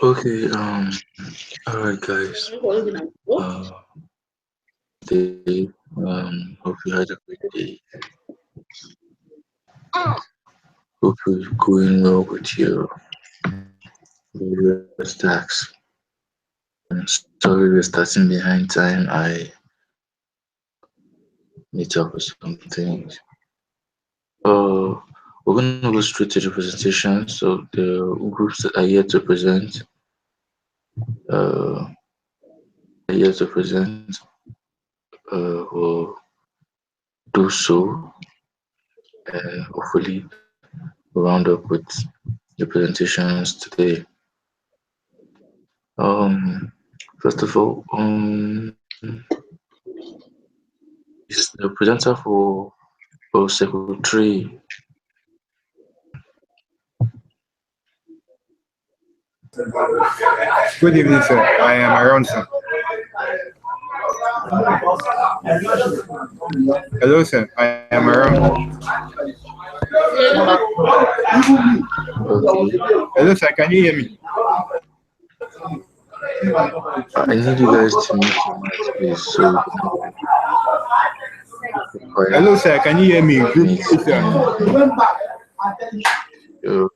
Okay, alright guys. Today, hope you had a great day. Hope you're going well with your various tasks. Sorry we're starting behind time. I need to up with some things. Uh, we're gonna go straight to the presentation. So the groups that are here to present, uh, are here to present, will do so, and hopefully round up with the presentations today. Um, First of all, is the presenter for secretary. Good evening, sir. I am around, sir. Hello, sir. I am around. Okay, Hello, sir. Can you hear me? I need you guys to mute your mics, please, so we can have a quiet Hello, sir. Can you hear me? Good meet. evening, sir. Uh,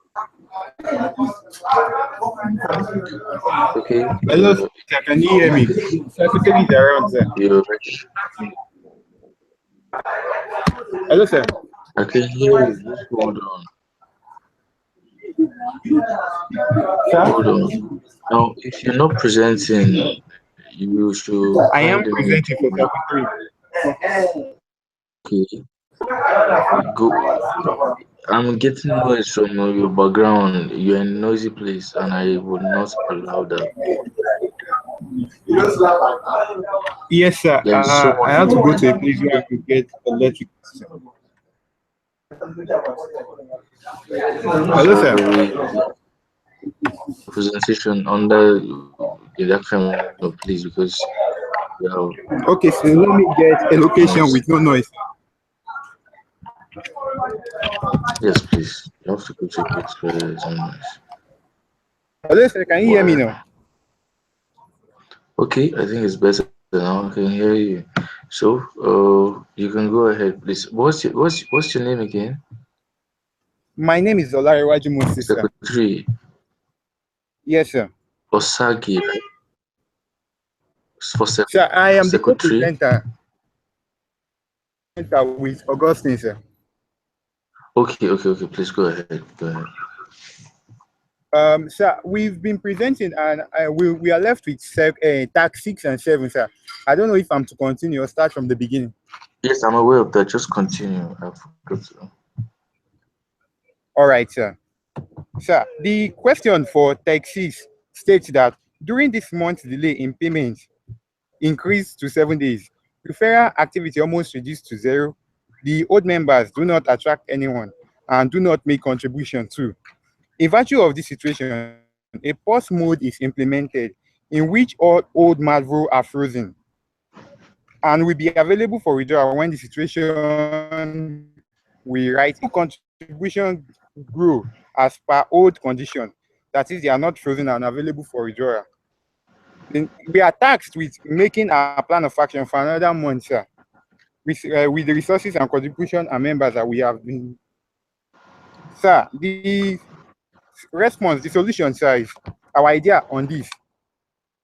okay, Hello, sir. Can you hear me? Secretary is around, sir. you're, Hello, sir. I can hear you. Just hold on, hold Sir, on. Now, if you're not presenting, you should I am kindly mute presenting your for mic. secretary. Okay, go. I'm getting noise from your background. You're in a noisy place, and I would not allow that. Yes, sir. There is I someone have to here. go to a place where I could get electric. Hello, sir. Sorry, presentation under the camera, please, because we have Okay, so let me get a location noise. with no noise. Yes, please. You have to go to a place where there is no noise. Hello, sir. Can you hear me now? Well, okay, I think it's better now. I can hear you. So, you can go ahead, please. What's your name again? My name is Olarewaju Moses, sir. Secretary Yes, sir. Osagi, right? Sir, I am the Secretary. co-presenter with Augustine, sir. Okay. Please go ahead. Go ahead. Sir, we've been presenting and we are left with tag 6 and 7, sir. I don't know if I'm to continue or start from the beginning. Yes, I'm aware of that. Just continue. I forgot to. All right, sir. Sir, the question for tag 6 states that during this month's delay in payment increased to 7 days, referral activity almost reduced to zero. The old members do not attract anyone and do not make contribution to. In virtue of this situation, a pause mode is implemented in which all old Malvo are frozen and will be available for withdrawal when the situation we write in contribution grow as per old condition. That is, they are not frozen and available for withdrawal. Then we are tasked with making our plan of action for another month, sir, with the resources and contribution and members that we have been. Sir, the response, the solution, sir, is our idea on this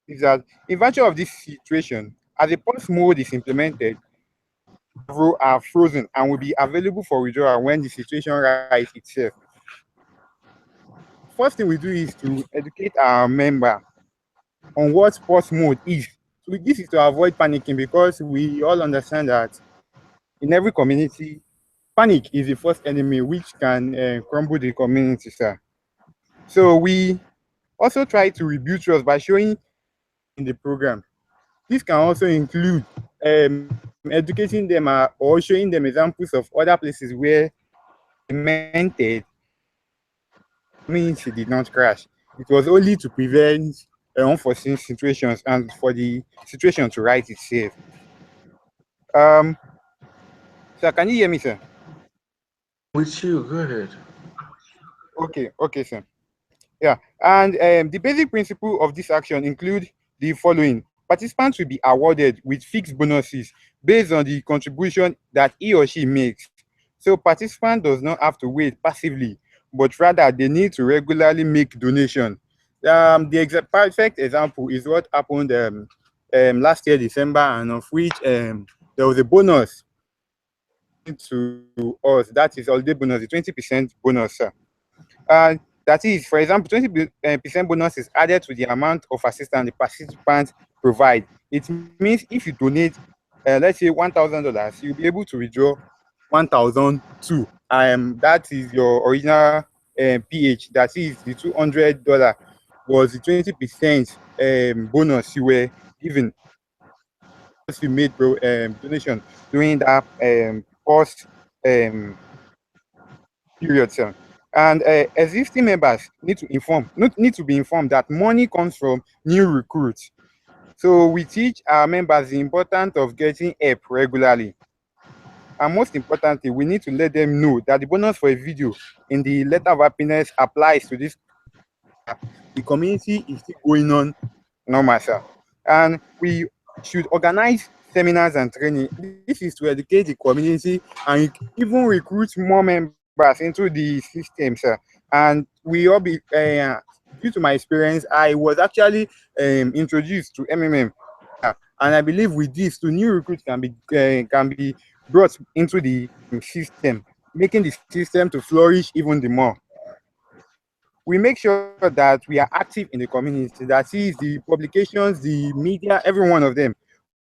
is that in virtue of this situation, as a pause mode is implemented, are frozen and will be available for withdrawal when the situation rights itself. First thing we do is to educate our member on what pause mode is. So this is to avoid panicking because we all understand that in every community, panic is the first enemy which can crumble the community, sir. So we also try to rebuild trust by showing in the program. This can also include educating them or showing them examples of other places where implemented community did not crash. It was only to prevent unforeseen situations and for the situation to right itself. Um, sir, can you hear me, sir? With you, go ahead. Okay, sir. Yeah. And the basic principle of this action include the following. Participants will be awarded with fixed bonuses based on the contribution that he or she makes. So participant does not have to wait passively, but rather they need to regularly make donation. The perfect example is what happened last year December, and of which there was a bonus to us. That is holiday bonus, the 20% bonus, sir. That is, for example, 20% bonus is added to the amount of assistance the participants provide. It means if you donate, let's say $1,000, you'll be able to withdraw 1,002. That is your original PH. That is the $200 was the 20% bonus you were given. You made donation during that cost period, sir. And existing members need to be informed that money comes from new recruits. So we teach our members the importance of getting help regularly. And most importantly, we need to let them know that the bonus for a video in the letter of happiness applies to this. The community is still going on normal, sir. And we should organize seminars and training. This is to educate the community and even recruit more members into the system, sir. And we all be due to my experience, I was actually introduced to MMM, and I believe with this, the new recruits can be brought into the system, making the system to flourish even the more. We make sure that we are active in the community. That is the publications, the media, every one of them.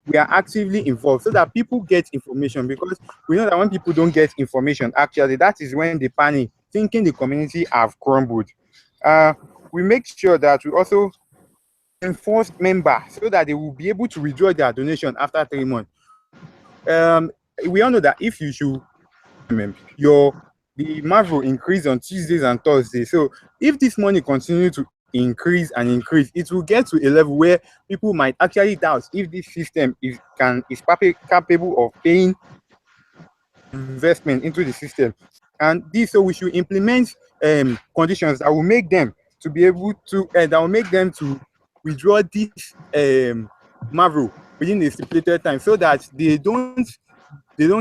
We are actively involved so that people get information, because we know that when people don't get information, actually, that is when they panic, thinking the community have crumbled. We make sure that we also enforce members so that they will be able to withdraw their donation after 3 months. We all know that if you should, the MAV will increase on Tuesdays and Thursdays. So if this money continues to increase and increase, it will get to a level where people might actually doubt if this system is capable of paying investment into the system. And this, so we should implement conditions that will make them to be able to withdraw this MAVRO within the stipulated time, so that they don't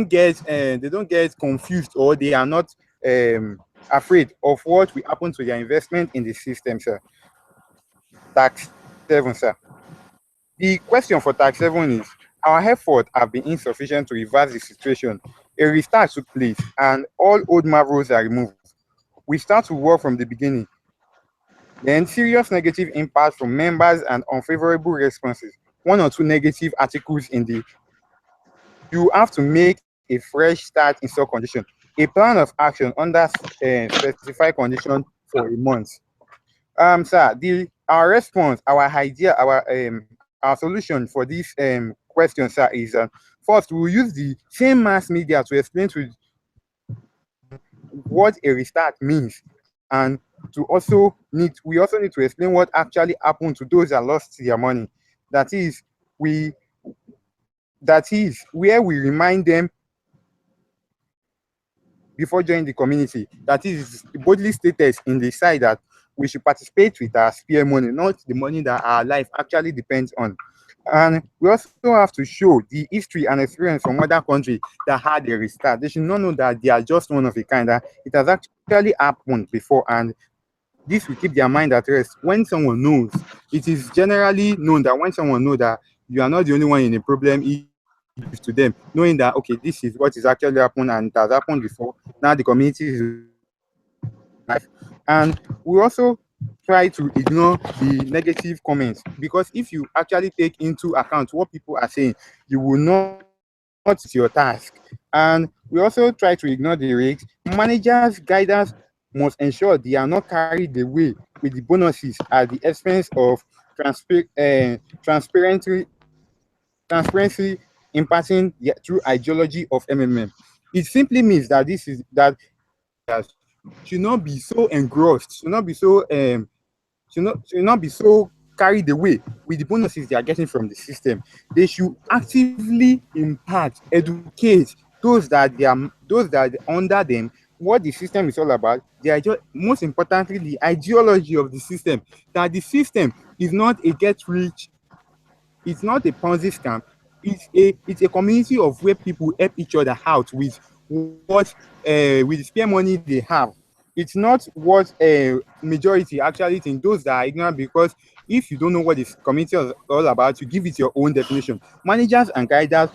get confused, or they are not afraid of what will happen to their investment in the system, sir. Tax 7, sir. The question for tax 7 is, our efforts have been insufficient to reverse the situation. A restart took place and all old MAVROs are removed. We start to work from the beginning. Then serious negative impact from members and unfavorable responses. 1 or 2 negative articles in the. You have to make a fresh start in such condition. A plan of action under specified condition for a month. Sir, our response, our idea, our solution for this question, sir, is first, we will use the same mass media to explain to what a restart means, and we also need to explain what actually happened to those that lost their money. That is where we remind them before joining the community. That is boldly stated in the side that we should participate with our spare money, not the money that our life actually depends on. And we also have to show the history and experience from other countries that had a restart. They should not know that they are just one of a kind, that it has actually happened before, and this will keep their mind at rest. When someone knows, it is generally known that when someone knows that you are not the only one in a problem, to them, knowing that, okay, this is what is actually happened and it has happened before. Now the community is life. And we also try to ignore the negative comments, because if you actually take into account what people are saying, you will not your task. And we also try to ignore the risks. Managers' guidance must ensure they are not carried away with the bonuses at the expense of transparency imparting the true ideology of MMM. It simply means that should not be so engrossed, should not be so carried away with the bonuses they are getting from the system. They should actively impact, educate those that are under them what the system is all about, most importantly, the ideology of the system, that the system is not a get rich, it's not a Ponzi scam. It's a community of where people help each other out with the spare money they have. It's not what a majority actually think. Those that are ignorant, because if you don't know what this community is all about, you give it your own definition. Managers and guiders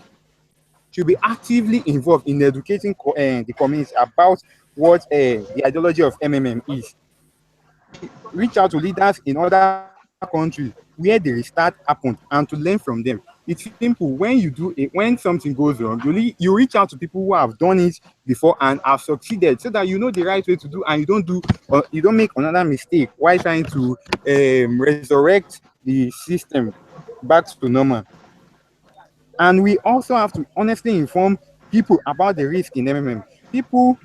should be actively involved in educating the community about what the ideology of MMM is. Reach out to leaders in other countries where the restart happened and to learn from them. It's simple. When something goes wrong, you reach out to people who have done it before and have succeeded, so that you know the right way to do, and you don't make another mistake while trying to resurrect the system back to normal. And we also have to honestly inform people about the risk in MMM. People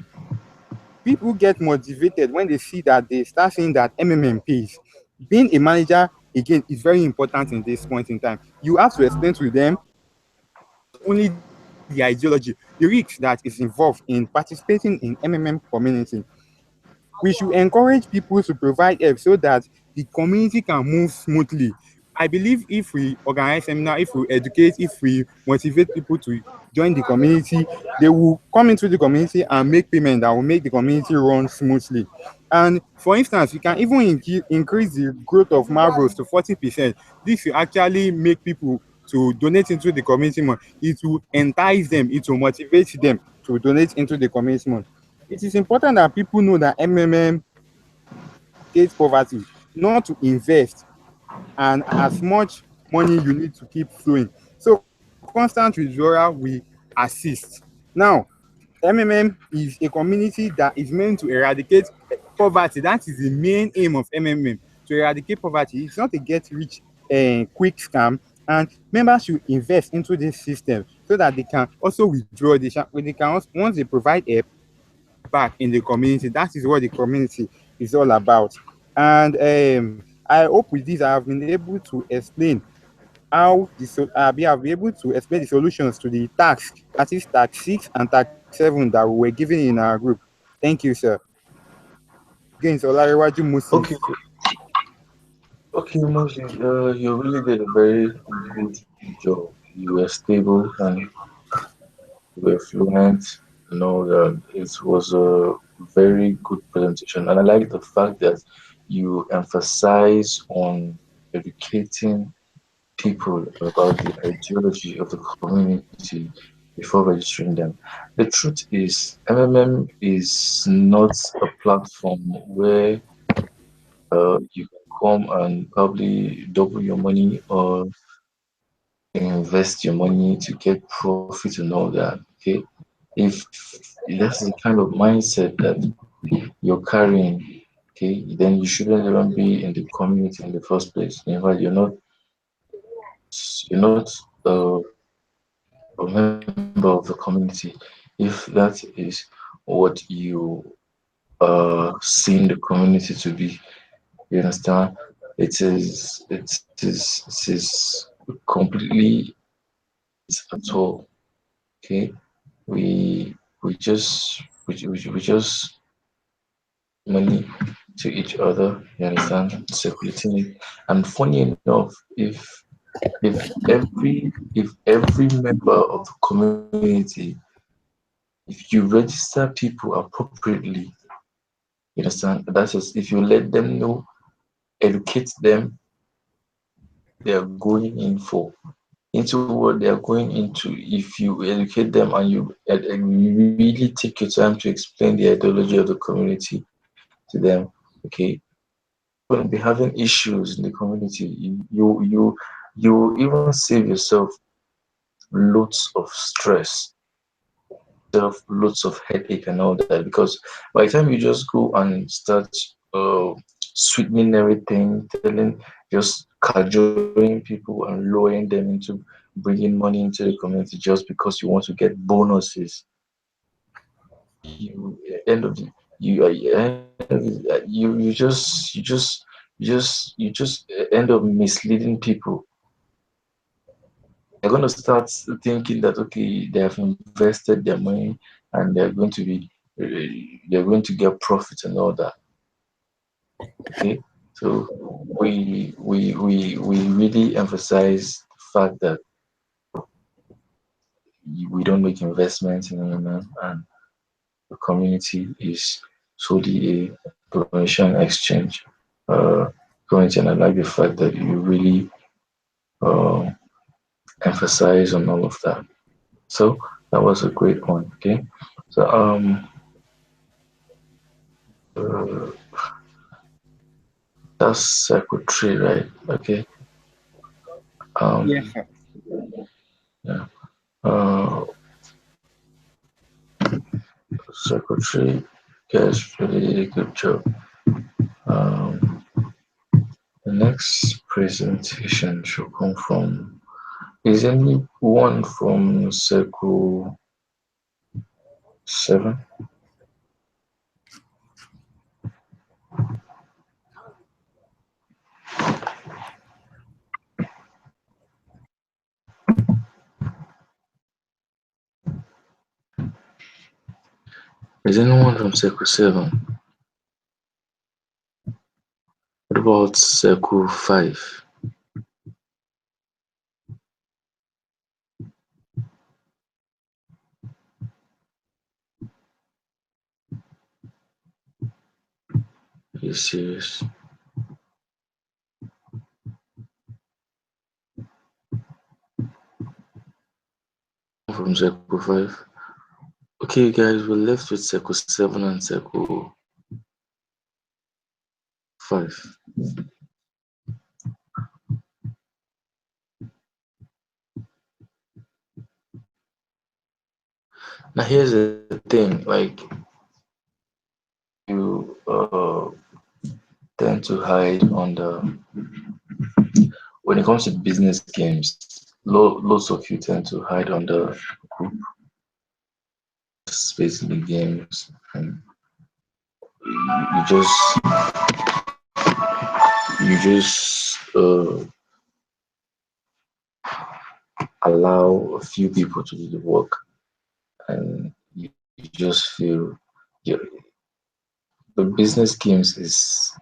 get motivated when they start seeing that MMM pays. Being a manager, again, is very important in this point in time. You have to explain to them not only the ideology, the risk that is involved in participating in MMM community. We should encourage people to provide help so that the community can move smoothly. I believe if we organize seminar, if we educate, if we motivate people to join the community, they will come into the community and make payment that will make the community run smoothly. And for instance, we can even increase the growth of Marvels to 40%. This will actually make people to donate into the community more. It will entice them, it will motivate them to donate into the community more. It is important that people know that MMM eradicate poverty, not to invest, and as much money you need to keep flowing. So constant withdrawal will assist. Now, MMM is a community that is meant to eradicate poverty. That is the main aim of MMM, to eradicate poverty. It's not a get rich quick scam, and members should invest into this system so that they can also withdraw. They can also, once they provide help, give back in the community. That is what the community is all about. And I hope with this I have been able to explain I'll be able to explain the solutions to the tax, that is tax 6 and tax 7 that we were given in our group. Thank you, sir. Again, it's Olarewaju Okay, Moses. okay, Moses, you really did a very good job. You were stable and you were fluent. You know, it was a very good presentation, and I like the fact that you emphasize on educating people about the ideology of the community before registering them. The truth is, MMM is not a platform where you can come and probably double your money or invest your money to get profit and all that. Okay, if that's the kind of mindset that you're carrying, okay, then you shouldn't even be in the community in the first place. In fact, you're not uh, a member of the community if that is what you seeing the community to be. You understand? It is completely it's at all. Okay, we just money to each other. You understand? Circulating it, and funny enough, if every member of the community, if you register people appropriately, you understand? That is, if you let them know, educate them, they are going in for into what they are going into. If you educate them and you really take your time to explain the ideology of the community to them, okay, going to be having issues in the community. You even save yourself loads of stress, loads of headache and all that, because by the time you just go and start sweetening everything, telling, just cajoling people and lowering them into bringing money into the community just because you want to get bonuses, you end of the you just end up misleading people. They're going to start thinking that okay, they have invested their money and they're going to be you're going to get profit and all that. Okay, so we really emphasize the fact that we don't make investments in M&M, and the community is solely a information exchange community. And I like the fact that you really uh, emphasize on all of that. So that was a great one. Okay, so uh, that's secretary, right? Okay. Yes, Um, sir. yeah. Secretary, guys, really good job. Um, the next presentation should come from. Is anyone from Circle 7? Is anyone from Circle 7? What about Circle 5? Are you serious? From Circle 5? Okay, guys, we're left with Circle 7 and Circle 5. Now, here's the thing, like, you tend to hide on the when it comes to business games, lots of you tend to hide on the group space in the games, and you just allow a few people to do the work, and you just feel the business games is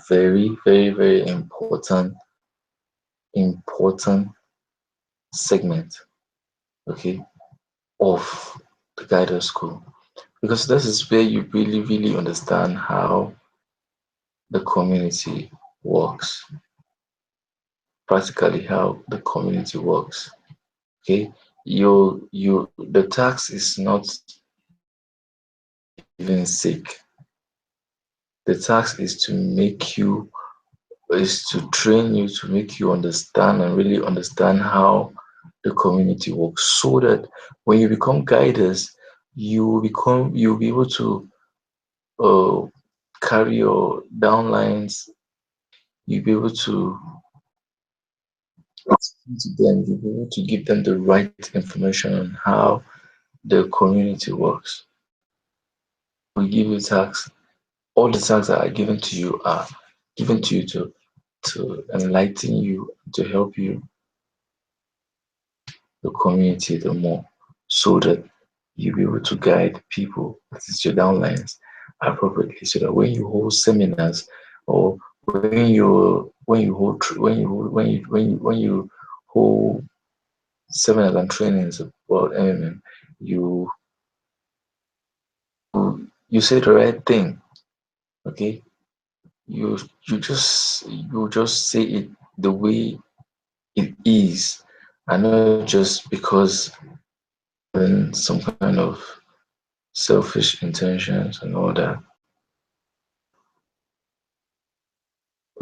very, very, very important segment, okay, of the guidance school, because this is where you really, really understand how the community works, practically how the community works. Okay, the tax is not even sick. The tax is to make you is to train you to make you understand and really understand how the community works, so that when you become guiders, you'll be able to uh, carry your downlines. You'll be able to explain to them, you'll be able to give them the right information on how the community works. We give you tasks. All the tasks that are given to you are given to you to enlighten you, to help you, the community, the more, so that you'll be able to guide people, that is your downlines, appropriately, so that when you hold seminars, or when you hold seminars and trainings about MMM, you you say the right thing. Okay, you just say it the way it is, and not just because some kind of selfish intentions and all that.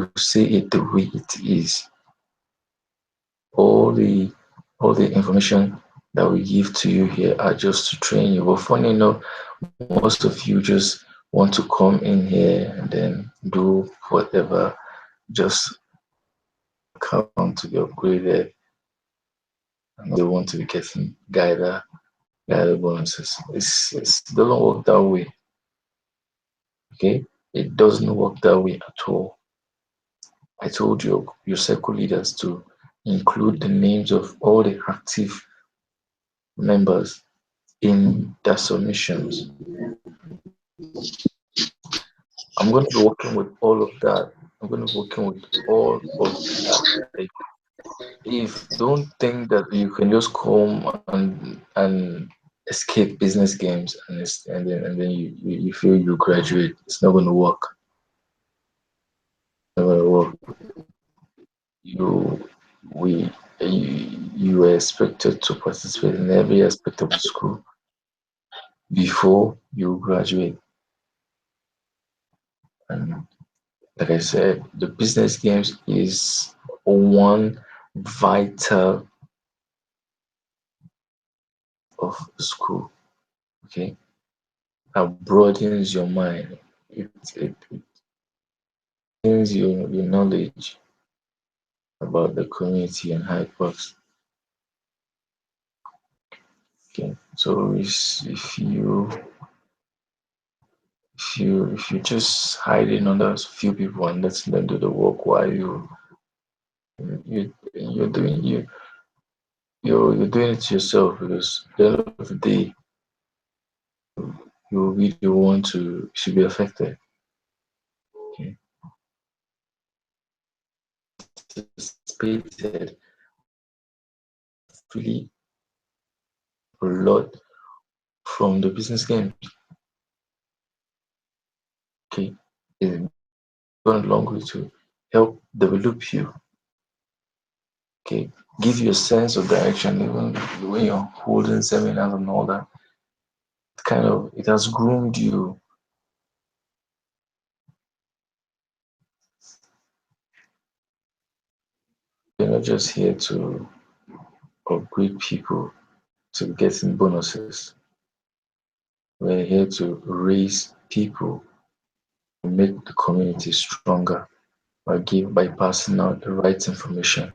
You say it the way it is. All the all the information that we give to you here are just to train you. But funny enough, most of you just want to come in here and then do whatever, just account to be upgraded, and they want to be getting guided bonuses. It doesn't work that way. Okay, it doesn't work that way at all. I told your circle leaders to include the names of all the active members in their submissions. I'm going to be working with all of that. I'm going to be working with all of that. Like, if don't think that you can just come and escape business games and then you feel you graduate, it's not going to work. It's not going to work. You we you were expected to participate in every aspect of the school before you graduate. And like I said, the business games is one vital of the school. Okay, that broadens your mind. It brings your knowledge about the community and how it works. Okay, so if you just hiding under a few people and letting them do the work while you're doing you're doing it to yourself, because at the end of the day you will be the one to should be affected. Okay, participated really a lot from the business game. Okay, it's gone a long way to help develop you. Okay, give you a sense of direction even when you're holding seminars and all that. Kind of it has groomed you. You're not just here to upgrade people to getting bonuses. We're here to raise people, to make the community stronger by passing out the right information.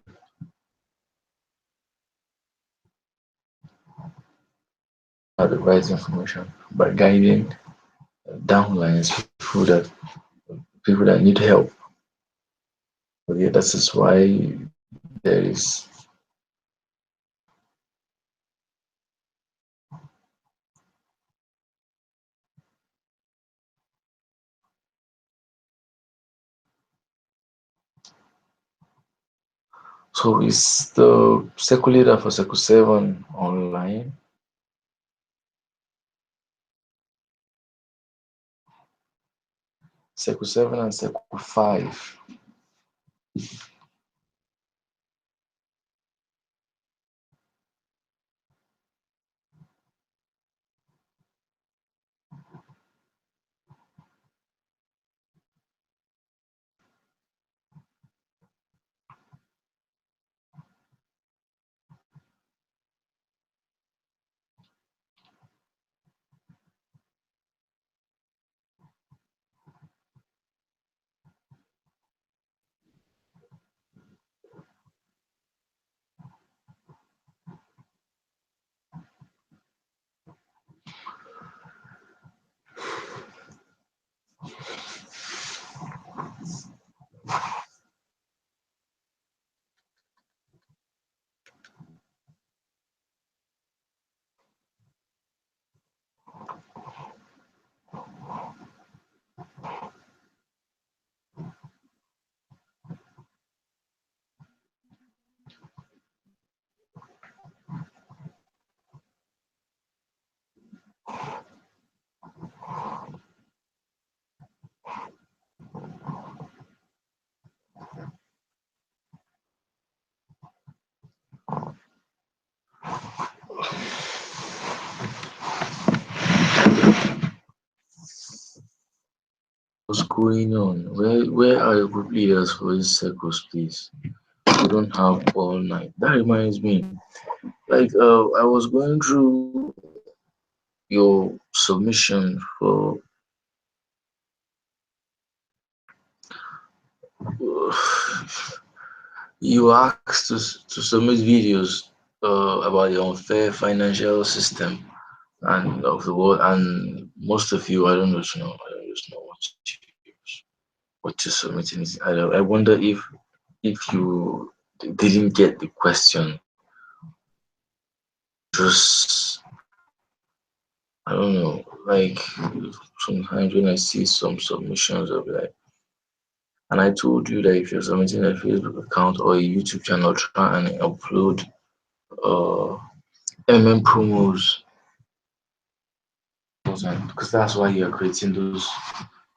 The right information by guiding downlines people that need help. Okay, that is why there is so is the circle leader for circle 7 online. Circle 7 and circle 5. What's going on? Where are your group leaders for these circles, please? We don't have all night. That reminds me, like I was going through your submission for you asked to submit videos about the unfair financial system and of the world, and most of you, I don't just know what you're submitting. I wonder if you didn't get the question, just I don't know, like sometimes when I see some submissions of like, and I told you that if you're submitting a Facebook account or a YouTube channel, try and upload uh promos, because that's why you're creating those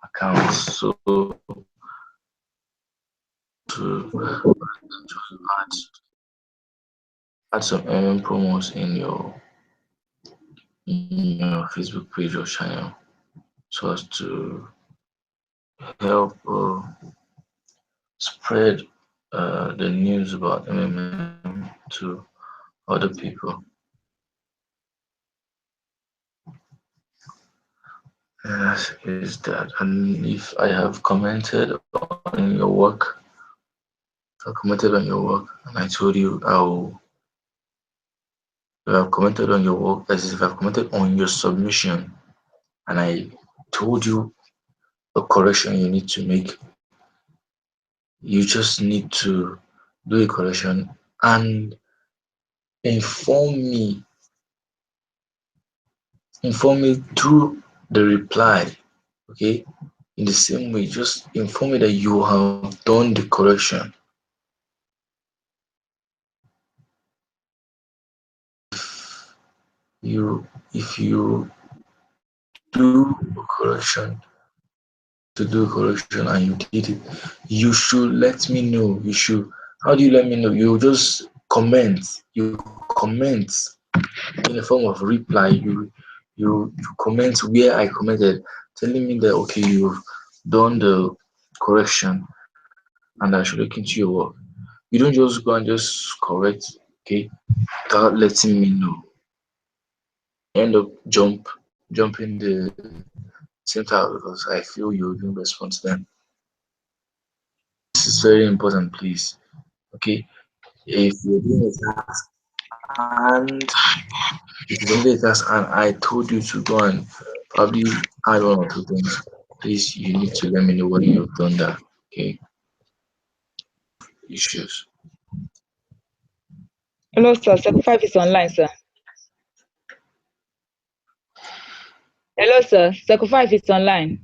accounts. So to add some promos in your Facebook page or channel, so as to help spread the news about to other people. Yes, is that. And if I have commented on your work, if I commented on your work and I told you I have commented on your work, as if I've commented on your submission and I told you a correction you need to make, you just need to do a correction and inform me through the reply. Okay, in the same way, just inform me that you have done the correction. If you do a correction to do a correction and you did it, you should let me know. You should. How do you let me know? You just comment. You comment in the form of reply. You comment where I commented, telling me that okay, you've done the correction and I should look into your work. You don't just go and just correct, okay, without letting me know. End up jumping the same time because I feel you didn't respond to them. This is very important, please. Okay, if you're doing a task and if you're doing a task and I told you to go and probably add one or two things, please you need to let me know when you've done that. Okay, issues. Hello, sir. Circle 5 is online, sir. Hello, sir. Circle 5 is online.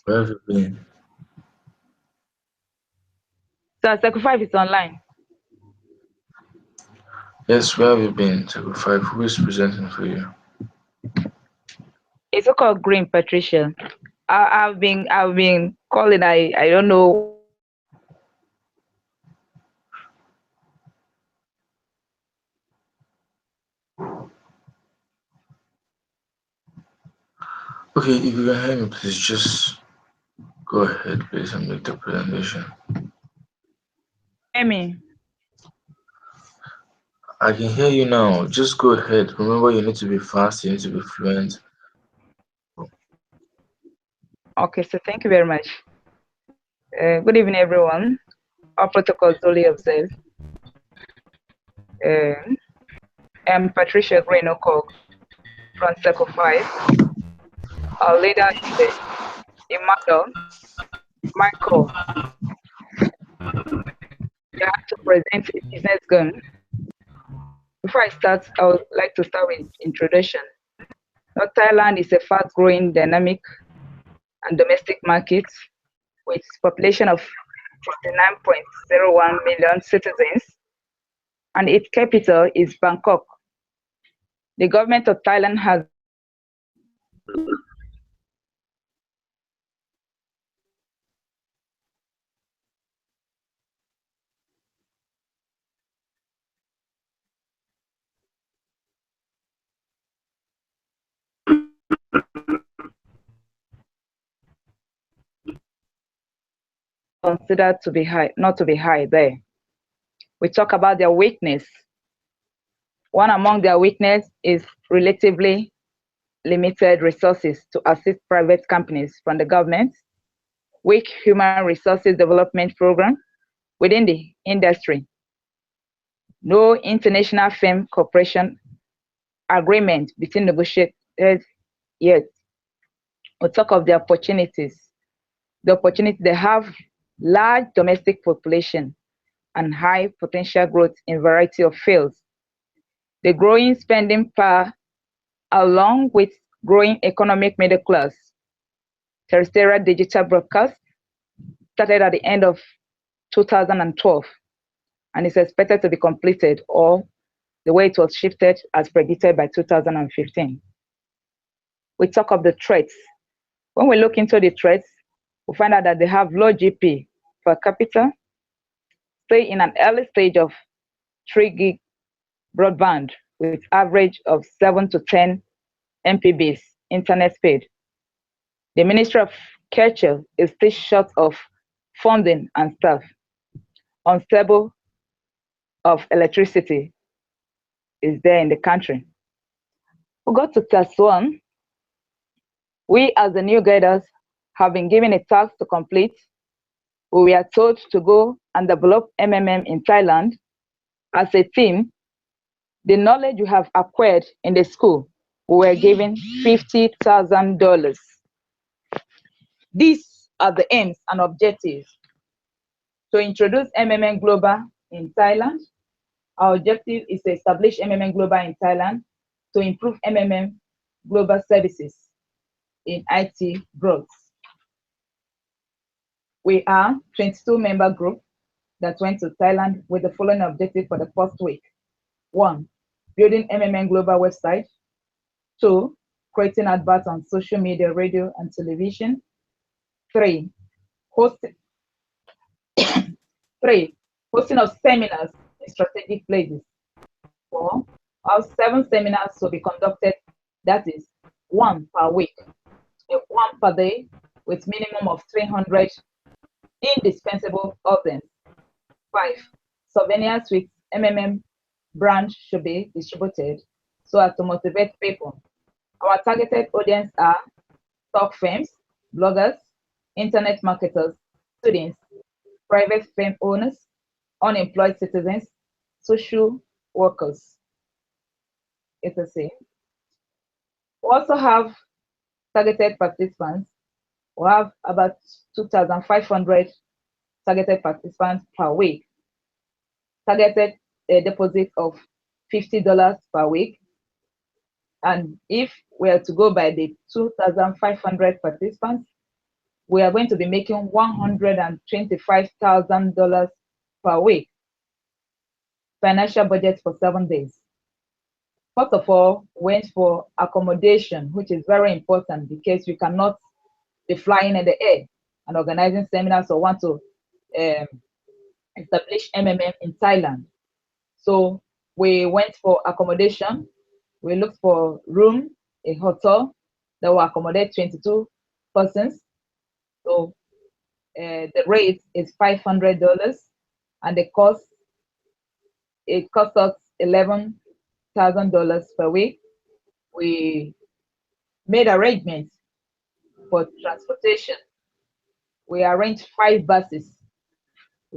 Where have you been? Sir, Circle 5 is online. Yes, where have you been? Table 5, who is presenting for you? It's so-called Green Patricia. I've been calling. I don't know. Okay, if you can hear me, please just go ahead, please, and make the presentation. Hear me? I can hear you now. Just go ahead. Remember, you need to be fast. You need to be fluent. Okay, so thank you very much. Good evening, everyone. All protocols duly observed. I'm Patricia Green Okok from Circle 5. Our leader is Emmanuel Michael. You have to present a business gun. Before I start, I would like to start with introduction. Now, Thailand is a fast-growing, dynamic, and domestic market with population of 49.01 million citizens, and its capital is Bangkok. The government of Thailand has considered to be high, not to be high there. We talk about their weakness. One among their weakness is relatively limited resources to assist private companies from the government, weak human resources development program within the industry, no international firm cooperation agreement between negotiators yet. We'll talk of the opportunities. The opportunity they have large domestic population and high potential growth in variety of fields. The growing spending power, along with growing economic middle class. Terrestrial digital broadcast started at the end of 2012 and is expected to be completed, or the way it was shifted as predicted, by 2015. We talk of the threats. When we look into the threats, we find out that they have low GP per capita, stay in an early stage of 3 gig broadband with average of 7 to 10 Mbps internet speed. The Ministry of Culture is still short of funding and staff. Unstable of electricity is there in the country. We go to task 1. We as the new guiders have been given a task to complete. We were told to go and develop MMM in Thailand. As a team, the knowledge we have acquired in the school, we were given $50,000. These are the aims and objectives. To introduce MMM Global in Thailand, our objective is to establish MMM Global in Thailand to improve MMM Global services in IT growth. We are 22-member group that went to Thailand with the following objective for the first week. 1, building MMM Global website. 2, creating adverts on social media, radio, and television. 3, hosting of seminars in strategic places. 4, our 7 seminars will be conducted, that is 1 per week, 1 per day, with minimum of 300 indispensable items. 5, souvenirs with MMM brand should be distributed so as to motivate people. Our targeted audience are stock firms, bloggers, internet marketers, students, private firm owners, unemployed citizens, social workers, etc. We also have targeted participants. We have about 2,500 targeted participants per week. Targeted deposit of $50 per week. And if we are to go by the 2,500 participants, we are going to be making $125,000 per week. Financial budget for 7 days. First of all, went for accommodation, which is very important because we cannot be flying in the air and organizing seminars or want to establish MMM in Thailand. So we went for accommodation. We looked for room, a hotel that will accommodate 22 persons. So the rate is $500, and the cost, it costs us $11,000 per week. We made arrangements for transportation. We arranged 5 buses.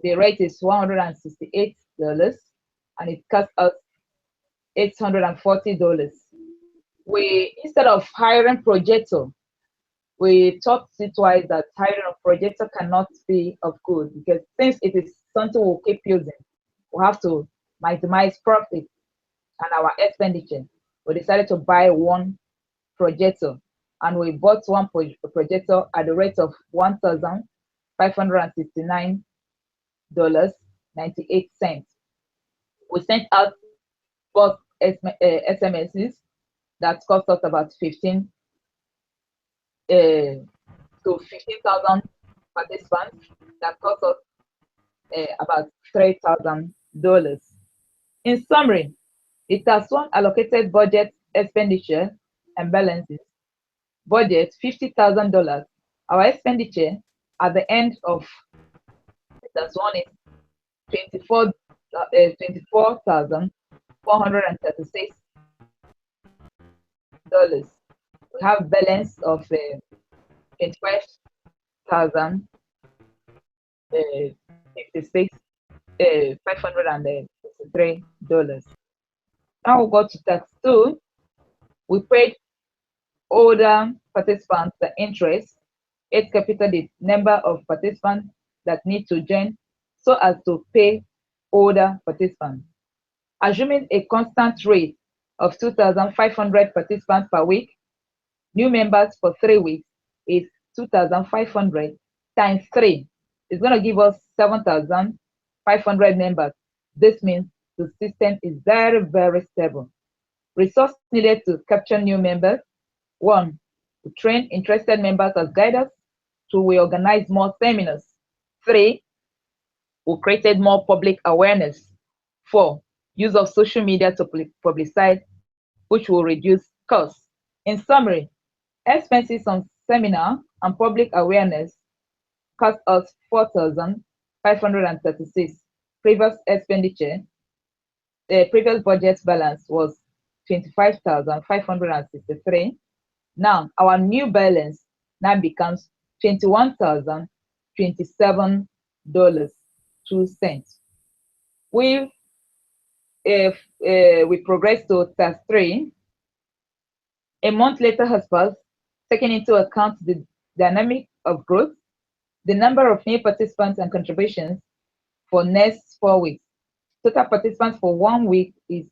The rate is $168, and it costs us $840. We, instead of hiring projector, we thought it twice that hiring a projector cannot be of good, because since it is something we'll keep using, we have to maximize profit and our expenditure. We decided to buy 1 projector, and we bought 1 projector at the rate of $1,569.98. We sent out both SMSs that cost us about 15 to 15,000 participants, that cost us about $3,000. In summary, it has 1 allocated budget expenditure and balances. Budget $50,000. Our expenditure at the end of that's 1 is $24,436. We have balance of $25,056, $563. Now we go to tax 2. We paid older participants the interest, 8 capital the number of participants that need to join so as to pay older participants. Assuming a constant rate of 2,500 participants per week, new members for 3 weeks is 2,500 times 3. It's going to give us 7,500 members. This means the system is very, very stable. Resources needed to capture new members. 1, to train interested members as guiders. 2, we organize more seminars. 3, we created more public awareness. 4, use of social media to publicize, which will reduce costs. In summary, expenses on seminar and public awareness cost us 4,536. Previous expenditure, the previous budget balance was 25,563. Now our new balance now becomes $21,027.02. We progress to task 3. A month later has passed, taking into account the dynamic of growth, the number of new participants and contributions for next 4 weeks. Total participants for 1 week is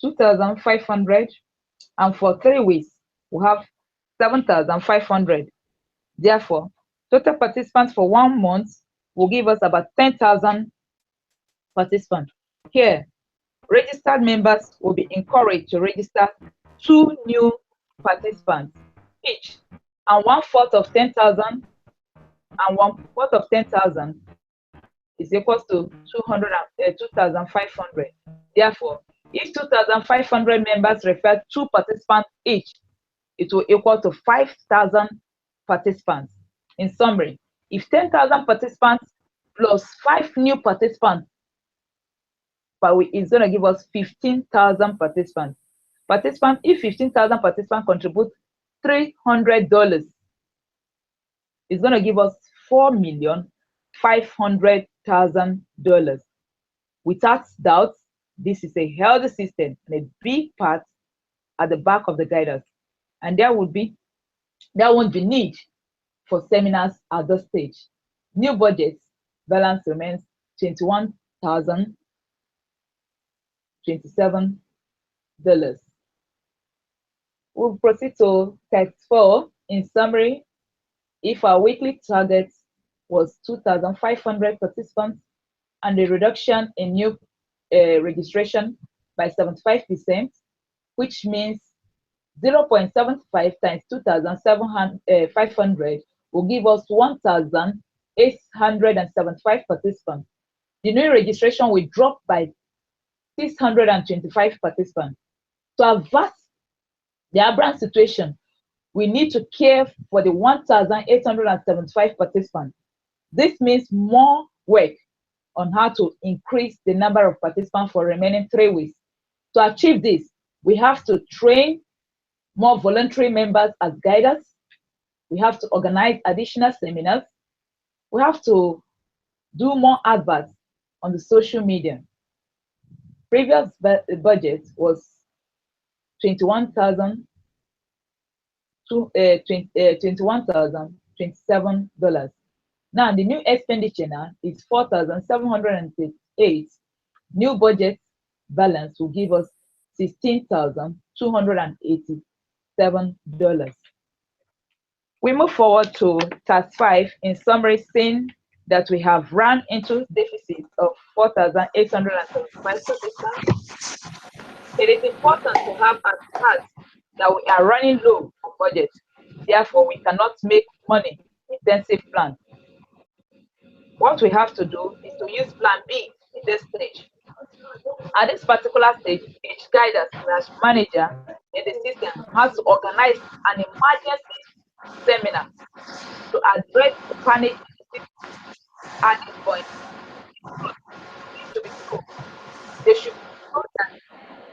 2,500, and for 3 weeks we have 7,500. Therefore, total participants for 1 month will give us about 10,000 participants. Here, registered members will be encouraged to register 2 new participants each, and 1/4 of 10,000 and 1/4 of 10,000 is equals to 2,500. Therefore, if 2,500 members refer 2 participants each, it will equal to 5,000 participants. In summary, if 10,000 participants plus 5 new participants, it's going to give us 15,000 participants. If 15,000 participants contribute $300, it's going to give us $4,500,000. Without doubt, this is a healthy system and a big part at the back of the guidance. And there won't be need for seminars at this stage. New budget balance remains $21,027. We'll proceed to text 4. In summary, if our weekly target was 2,500 participants and a reduction in new registration by 75%, which means 0.75 times 2,500 will give us 1,875 participants. The new registration will drop by 625 participants. To avert the aberrant situation, we need to care for the 1,875 participants. This means more work on how to increase the number of participants for remaining 3 weeks. To achieve this, we have to train more voluntary members as guiders. We have to organize additional seminars. We have to do more adverts on the social media. Previous budget was $21,027. Now the new expenditure now is $4,708. New budget balance will give us $16,287. We move forward to task 5. In summary, seeing that we have run into deficit of 4,875 participants, it is important to have at heart that we are running low on budget. Therefore, we cannot make money intensive plan. What we have to do is to use plan B in this stage. At this particular stage, each guider / manager in the system has to organize an emergency seminar to address the panic at this point. To be told, they should know that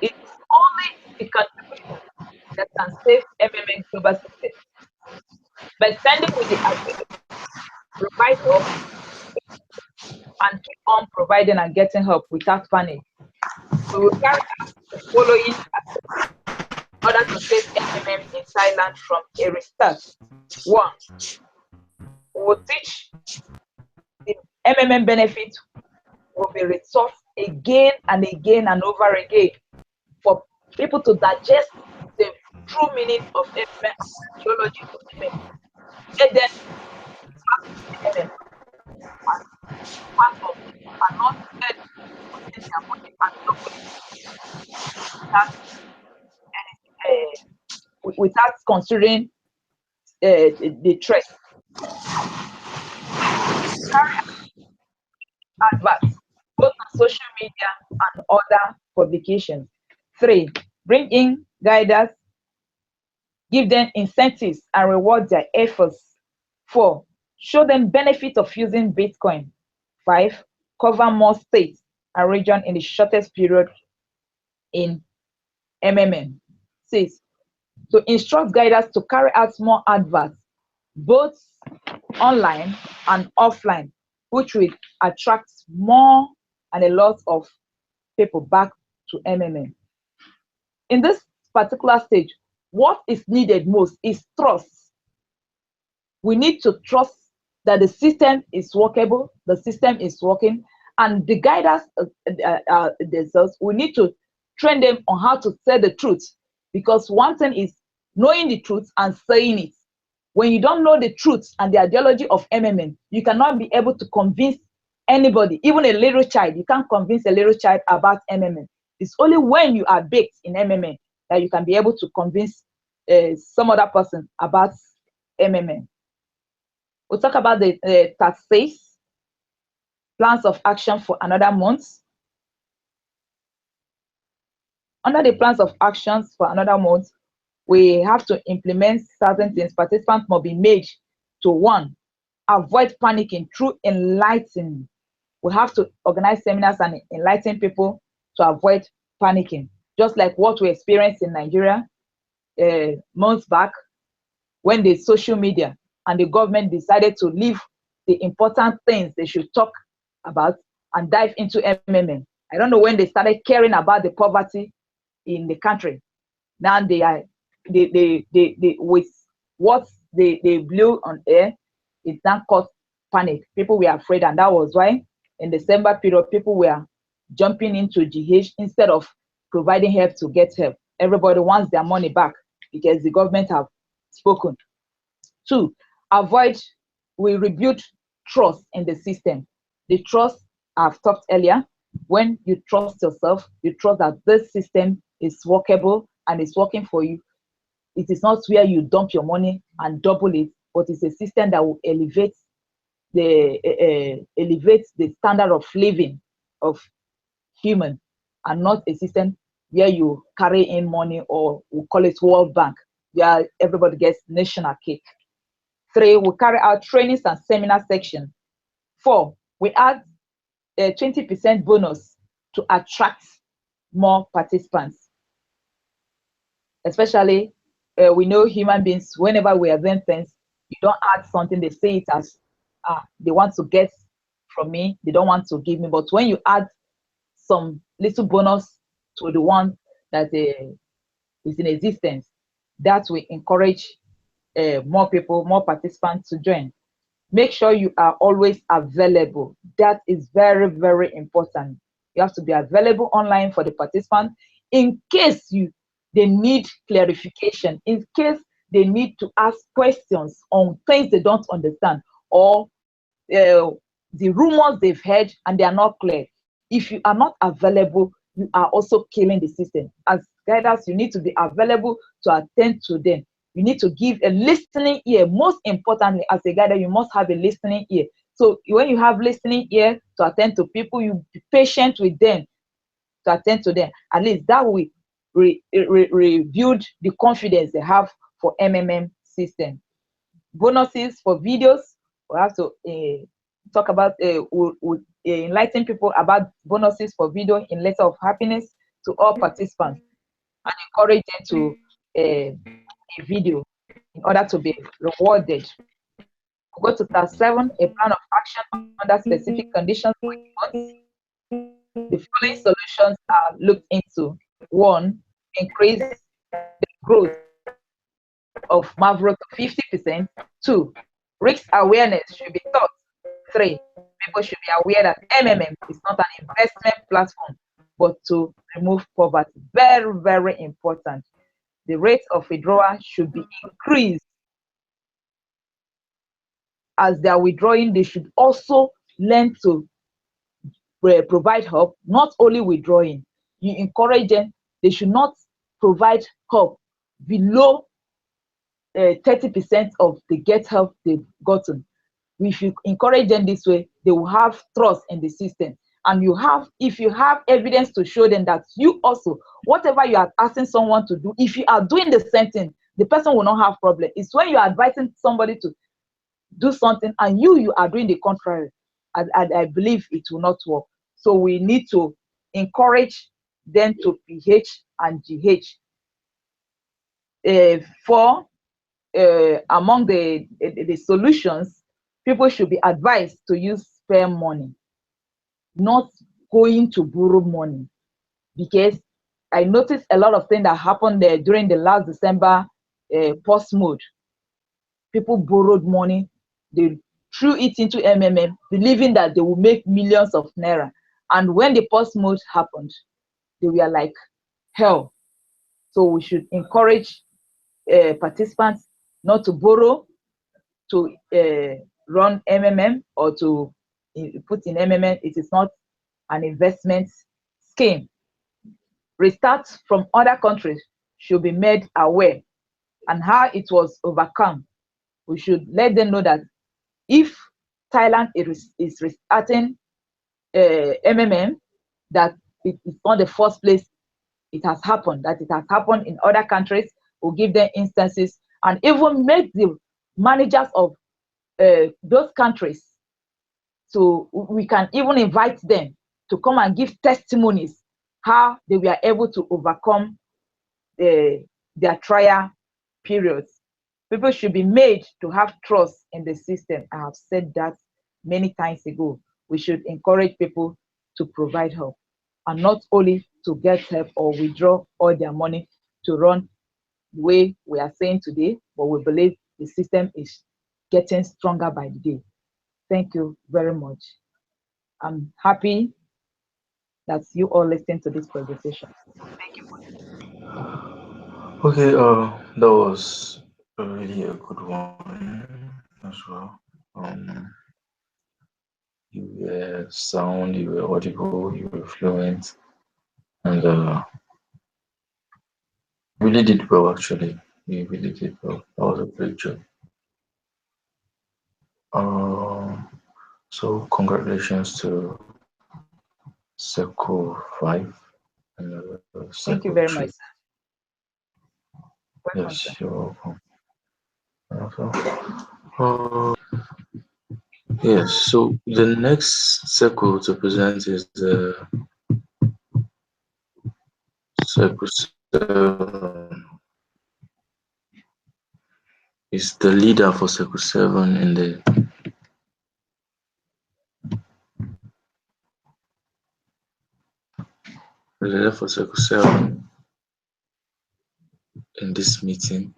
it is only the contribution that can save MMM global system. By standing with the agreement, provide help, and keep on providing and getting help without panic. We will carry out the following in order to save MMM in Thailand from a restart. 1, we will teach the MMM benefit will be resourced again and again and over again for people to digest the true meaning of MMM, theology of MMM. Let them MMM as part of and not let putting their money and double without considering the threat. Adverts, both on social media and other publications. 3. Bring in guiders, give them incentives and reward their efforts. 4. Show them benefit of using Bitcoin. 5. Cover more states and region in the shortest period in MMM. 6. To instruct guiders to carry out more adverts, both online and offline, which will attract more and a lot of people back to MMM. In this particular stage, what is needed most is trust. We need to trust that the system is workable, the system is working, and the guiders themselves, we need to train them on how to say the truth, because one thing is knowing the truth and saying it. When you don't know the truth and the ideology of MMM, you cannot be able to convince anybody, even a little child. You can't convince a little child about MMM. It's only when you are baked in MMM that you can be able to convince some other person about MMM. We'll talk about the task 6, plans of action for another month. Under the plans of actions for another month, we have to implement certain things. Participants must be made to 1, avoid panicking through enlightening. We have to organize seminars and enlighten people to avoid panicking, just like what we experienced in Nigeria months back, when the social media and the government decided to leave the important things they should talk about and dive into MMM. I don't know when they started caring about the poverty in the country. Now they are with what they blew on air, it now caused panic. People were afraid, and that was why in December period people were jumping into GH instead of providing help to get help. Everybody wants their money back because the government have spoken. 2, we rebuild trust in the system. The trust I've talked earlier. When you trust yourself, you trust that this system is workable and it's working for you. It is not where you dump your money and double it, but it's a system that will elevate the standard of living of human, and not a system where you carry in money, or we call it World Bank, where everybody gets national cake. 3, we carry out trainings and seminar section. 4, we add a 20% bonus to attract more participants. Especially, we know human beings, whenever we are doing things, you don't add something, they see it as, they want to get from me, they don't want to give me. But when you add some little bonus to the one that is in existence, that will encourage more people, more participants to join. Make sure you are always available. That is very, very important. You have to be available online for the participants in case they need clarification, in case they need to ask questions on things they don't understand, or the rumors they've heard and they are not clear. If you are not available, you are also killing the system. As guiders, you need to be available to attend to them. You need to give a listening ear. Most importantly, as a guider, you must have a listening ear. So when you have listening ear to attend to people, you be patient with them to attend to them. At least that will rebuild the confidence they have for MMM system. Bonuses for videos. We have to talk about, enlighten people about bonuses for video in Letter of Happiness to all participants, and encourage them to a video in order to be rewarded. We'll go to task 7, a plan of action under specific conditions for the month. The following solutions are looked into. 1, increase the growth of Mavro to 50%. 2, risk awareness should be taught. 3, people should be aware that MMM is not an investment platform, but to remove poverty. Very, very important. the rate of withdrawal should be increased. As they are withdrawing, they should also learn to provide help, not only withdrawing. You encourage them, they should not provide help below 30% of the get help they've gotten. We should encourage them this way, they will have trust in the system. And if you have evidence to show them that you also, whatever you are asking someone to do, if you are doing the same thing, the person will not have problem. It's when you are advising somebody to do something and you are doing the contrary, I believe it will not work. So we need to encourage them to PH and GH. Among the solutions, people should be advised to use spare money, not going to borrow money, because I noticed a lot of things that happened there during the last December post mode. People borrowed money, they threw it into MMM, believing that they will make millions of naira. And when the post mode happened, they were like hell. So we should encourage participants not to borrow to run MMM or to put in MMM. It is not an investment scheme. Restarts from other countries should be made aware and how it was overcome. We should let them know that if Thailand is restarting MMM, that it is not the first place it has happened, that it has happened in other countries. We'll give them instances and even make the managers of those countries, so we can even invite them to come and give testimonies how they were able to overcome their trial periods. People should be made to have trust in the system. I have said that many times ago. We should encourage people to provide help and not only to get help or withdraw all their money to run the way we are saying today, but we believe the system is getting stronger by the day. Thank you very much. I'm happy that you all listen to this presentation. Thank you. Okay, that was really a good one as well. You were sound, you were audible, you were fluent, and really did well actually. You really did well. That was a great job. So congratulations to Circle 5 and Thank you Circle very 3. much. Welcome, sir. Yes, you're welcome. Yes, so the next circle to present is Circle 7. Is the leader for Circle 7 in the leader for Circle 7 in this meeting.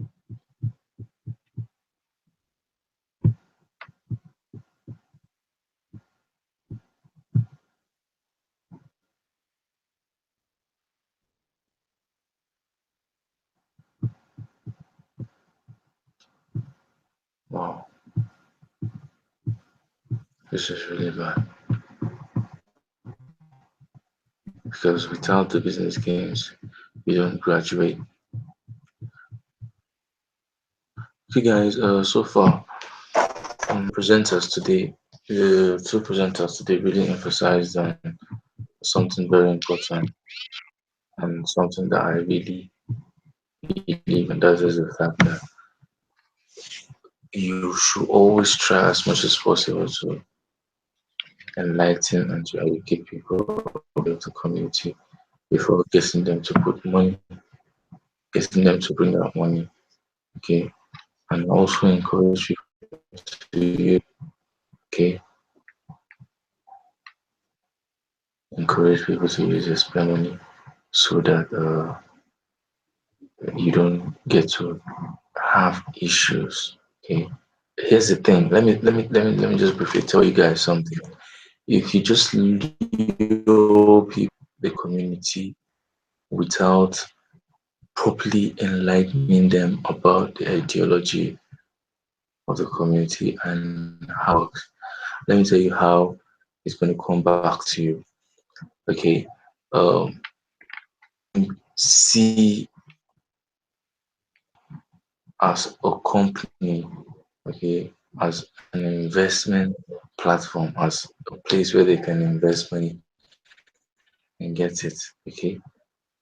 Wow, this is really bad. Because without the business games, you don't graduate. Okay, guys. So far, presenters today, the two presenters today really emphasized on something very important and something that I really believe, and that is the fact that you should always try as much as possible to enlighten and to educate people about the community before getting them to put money, getting them to bring out money. Okay, and also encourage people to use, okay, encourage people to use their spare money so that you don't get to have issues. Okay, here's the thing. Let me just briefly tell you guys something. If you just lure people, the community, without properly enlightening them about the ideology of the community and how. Let me tell you how it's going to come back to you. Okay, um, see as a company, okay, as an investment platform, as a place where they can invest money and get it. Okay,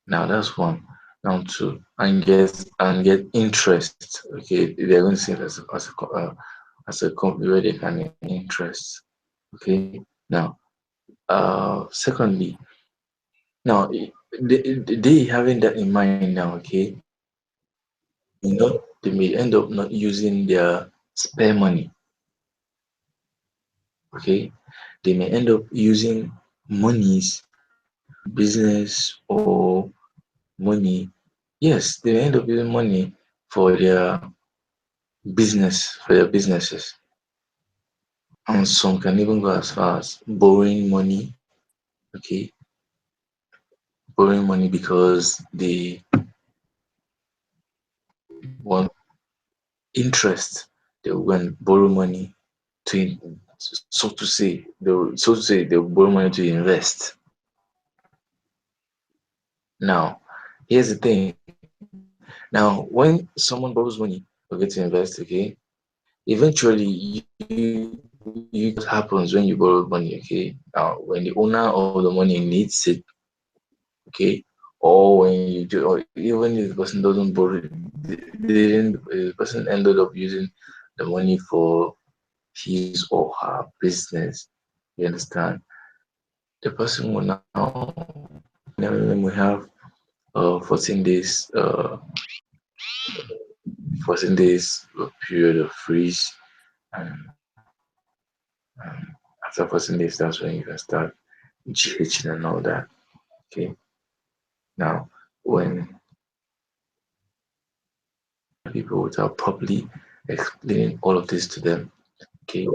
now that's one. Now two, and get interest. Okay, they're going to see it as a company where they can get interest. Okay, now secondly, now they having that in mind now. Okay, they may end up not using their spare money. Okay, they may end up using monies, business or money. Yes, they may end up using money for their businesses. And some can even go as far as borrowing money. Okay, borrowing money because they want interest. They will borrow money to, they'll borrow money to invest. Now, here's the thing. Now, when someone borrows money, okay, to invest, okay, eventually you what happens when you borrow money, okay? Now, when the owner of the money needs it, okay, or when you do, or even if the person doesn't borrow, the person ended up using the money for his or her business. You understand? The person will now, when we have 14 days, 14 days period of freeze, and after 14 days, that's when you can start GHing and all that. Okay. Now, when people without properly explaining all of this to them, okay,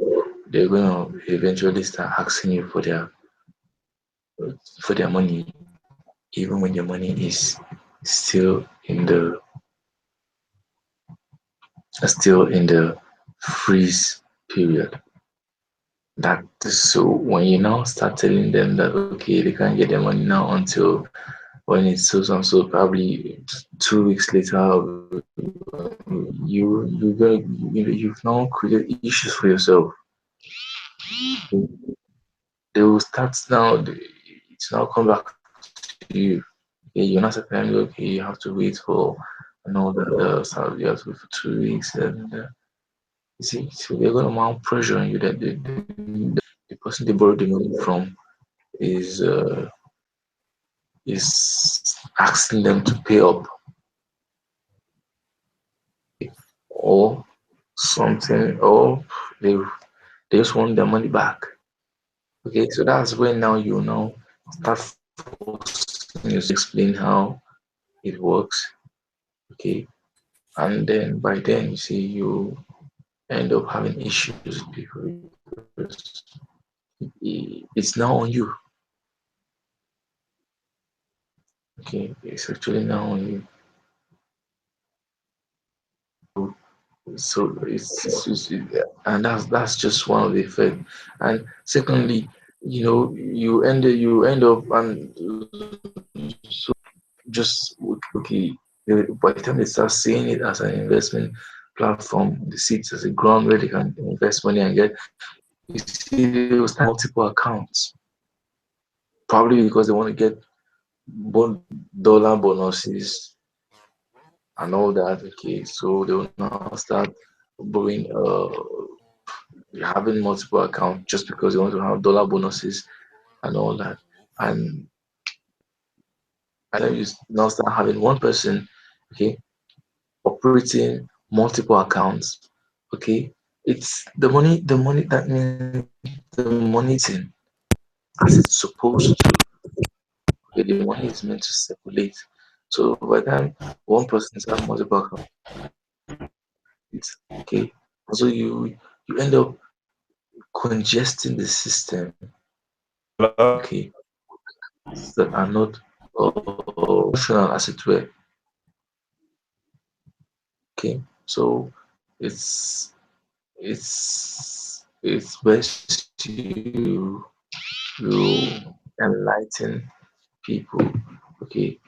they're gonna eventually start asking you for their money, even when your money is still in the still in the freeze period. That so when you now start telling them that okay they can't get their money now until when it's so probably 2 weeks later you've now created issues for yourself. They will start now. It's now come back to you. Okay, you're not saying okay you have to wait for so you have to wait for 2 weeks and you see so they're gonna mount pressure on you that the person they borrowed the money from is uh, is asking them to pay up or something or they they just want their money back. Okay, so that's when now you know start forcing you to explain how it works. Okay, and then by then you see you end up having issues because it's now on you. Okay, it's actually now on you. So and that's just one of the effects. And secondly, you end up and so just okay. By the time they start seeing it as an investment platform, they see it as a ground where they can invest money and get. You see, they will start multiple accounts, probably because they want to get dollar bonuses and all that. Okay, so they will now start borrowing having multiple accounts just because they want to have dollar bonuses and all that. And then you now start having one person, okay, operating multiple accounts, okay. It's the money that means the money is in as it's supposed to. Okay, the money is meant to circulate. So by the time one person is having multiple accounts, it's okay. So you end up congesting the system, okay, that are not functional as it were. Okay, so it's best you enlighten people, okay,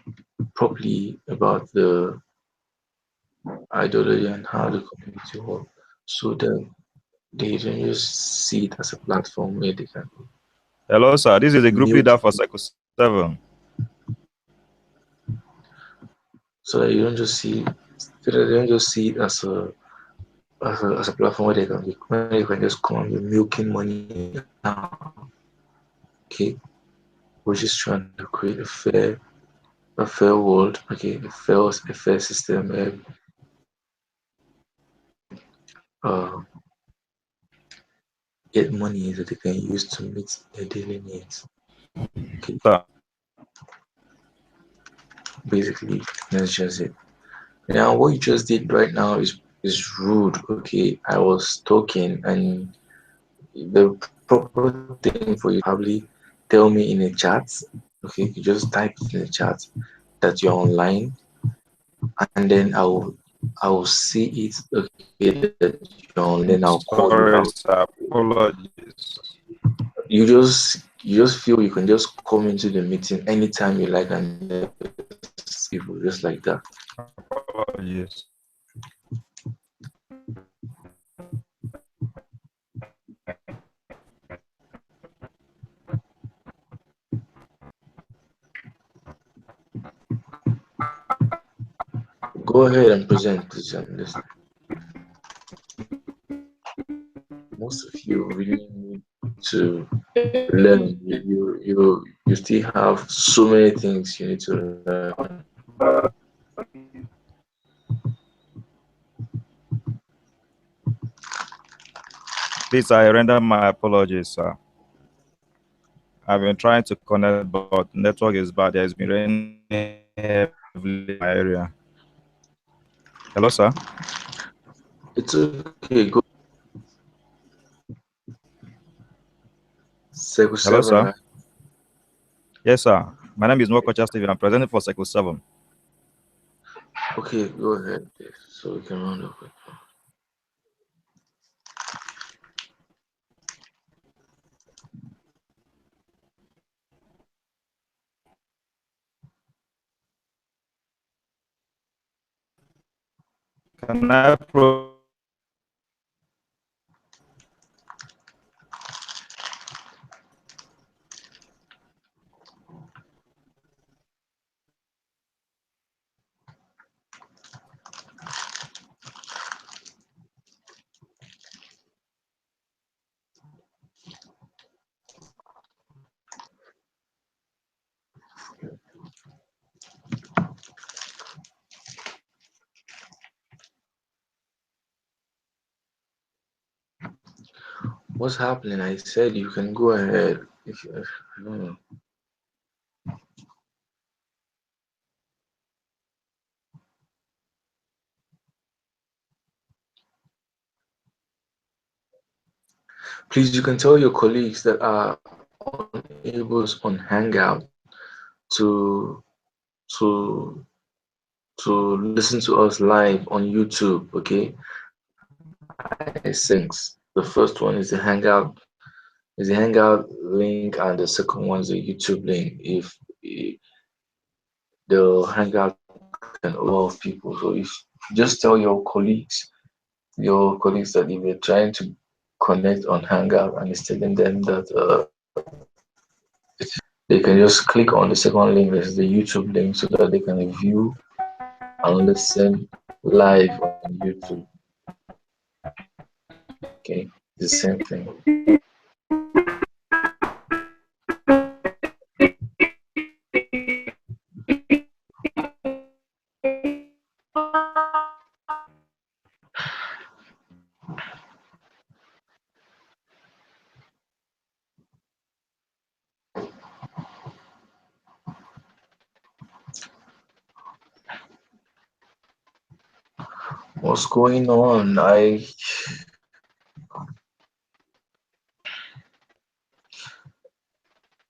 properly about the ideology and how the community work, so that they don't just see it as a platform where they can Hello, sir. This is the group mute leader for you, Cycle 7. so that you don't just see, so that they don't just see it as a platform where where they can just come and be milking money now. Okay, we're just trying to create a fair world, okay, a fair system where uh get money that they can use to meet their daily needs. Okay, Sir. basically that's just it. Now what you just did right now is rude. Okay, I was talking, and the proper thing for you probably tell me in a chat. Okay, you just type it in the chat that you're online, and then I will see it. Okay, that you're online, then I'll call you Sorry, out. sir. Apologies. You just feel you can just come into the meeting anytime you like, and just like that. Apologies. Go ahead and present, please. I'm listening. Most of you really need to learn. You still have so many things you need to learn. Please, I render my apologies, sir. I've been trying to connect, but network is bad. There's been raining heavily in my area. Hello, sir. It's okay. Go. Cycle Hello, 7, sir. right? Yes, sir. My name is Mokocha Steven. I'm presenting for Cycle 7. Okay, go ahead, please, so we can round up. Can I What's happening? I said you can go ahead. If I don't know. Please, you can tell your colleagues that are unable on Hangout to to to listen to us live on YouTube. Okay, I sinks. The first one is the Hangout link, and the second one is the YouTube link. If the Hangout can involve people, so if just tell your colleagues that if you're trying to connect on Hangout and it's telling them that they can just click on the second link, which is the YouTube link, so that they can view and listen live on YouTube. Okay, the same thing. What's going on?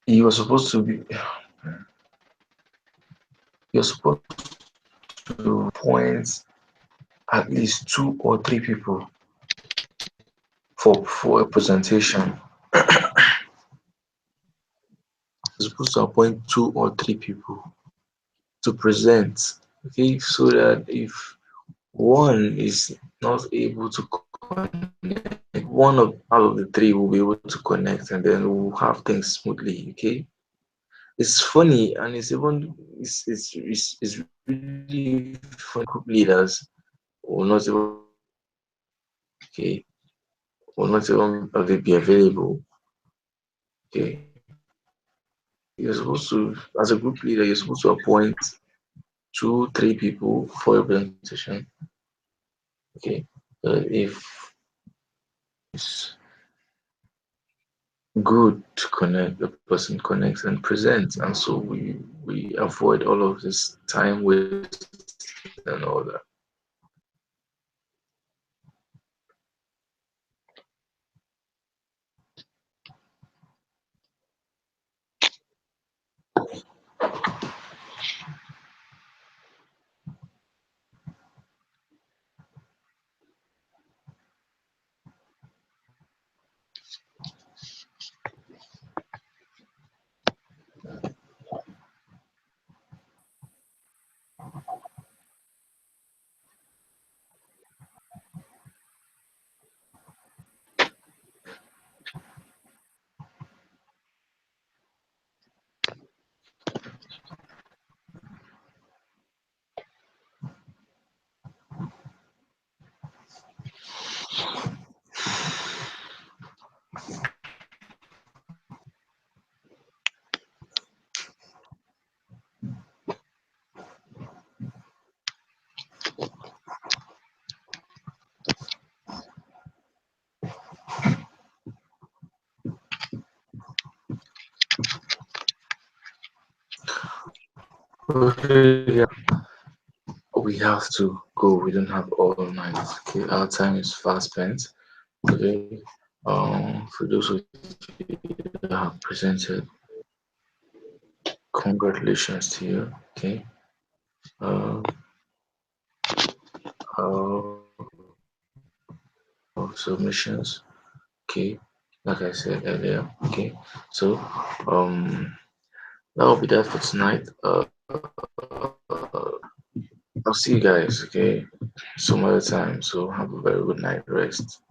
You were supposed to be you're supposed to point at least 2 or 3 people for a presentation. You're supposed to appoint 2 or 3 people to present, okay, so that if one is not able to connect, one of out of the 3 will be able to connect, and then we'll have things smoothly. Okay, it's funny, and it's really funny. Group leaders will not even, okay, will not even be available. Okay, you're supposed to, as a group leader, you're supposed to appoint 2, 3 people for your presentation. Okay, if it's good to connect, the person connects and presents, and so we avoid all of this time waste and all that. Okay, yeah. We have to go. We don't have all night. Okay, our time is fast spent. Okay. For those of you that have presented, congratulations to you. Okay. Uh, of submissions. Okay. Like I said earlier. Okay. So, that will be that for tonight. I'll see you guys. Okay. Some other time. So have a very good night rest.